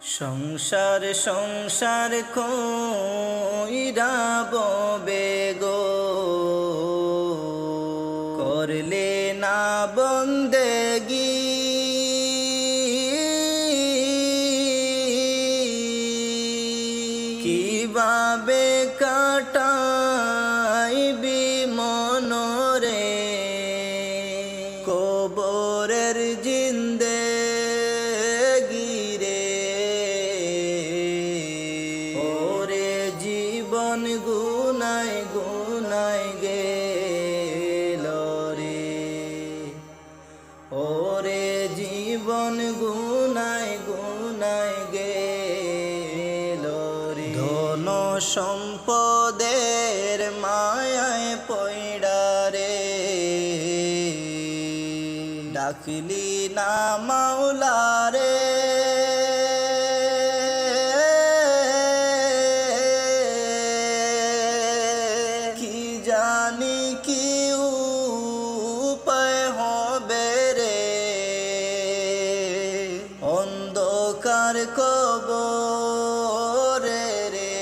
সংসার সংসার কইরা ববে গো, করলে না বন্দেগি। কিভাবে কাটাইবি মনরে কবরের জিন্দেগি রে। ওরে জীবন গুনায় গুনায় গেল রে, ওরে জীবন গুনায় গুনায় গেল রে। ধন সম্পদের মায়ায় পয়ড়া রে, ডাকলি না মাওলা রে। কি জানি কি উপায় হবে রে, অন্ধকার কবরে রে।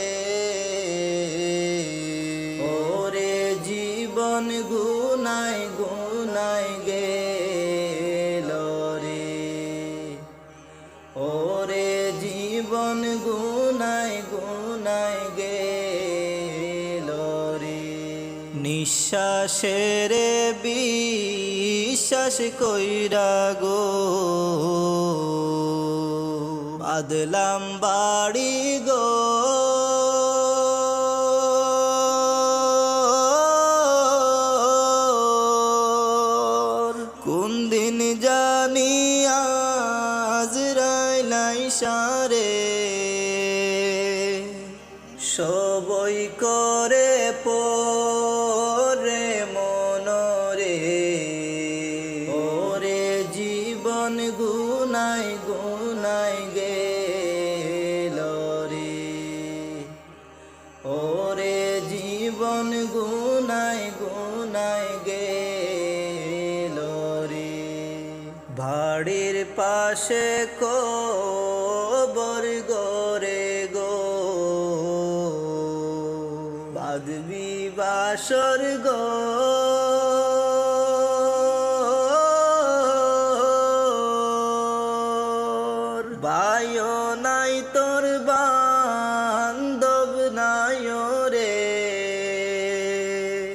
ওরে জীবন গুনায় গুনায় গেল রে, ওরে জীবন গুনায় গুনায় গেল রে। নিঃশ্বাসের বিশ্বাস কইরা গো, বাদলাম বাড়ি গো। কোন দিন জানি আজরাইল আইসা রে, সবই করে পরে মনরে। ওরে জীবন গুনায় গুনায় গেল রে, ওরে জীবন গুনায় গুনায় গেল রে। বাড়ির পাশে কবর গরে গো, বাঁধবি বাসর গো। ভাইও নাই তোর বান্ধব নাই রে,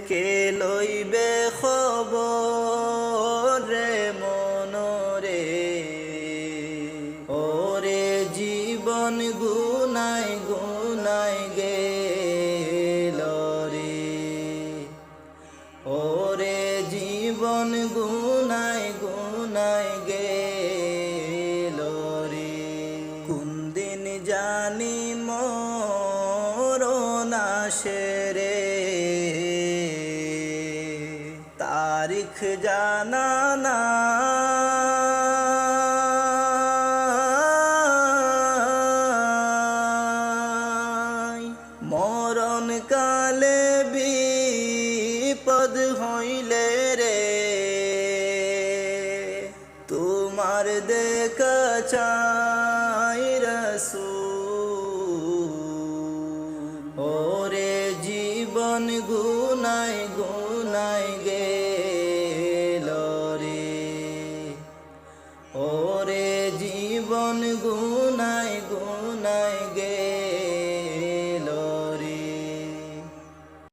কে লইবে খবর রে মনরে। ওরে জীবন গুনায় গুনায় গেল রে, ওরে জীবন গুনায় গুনায় গেল রে। কোন দিন জানি মরণ আসে রে, তারিখ জানা নাই। মরণ কালে বিপদ হইলে রে, তোমার দেখা চাই রাসূল। ওরে জীবন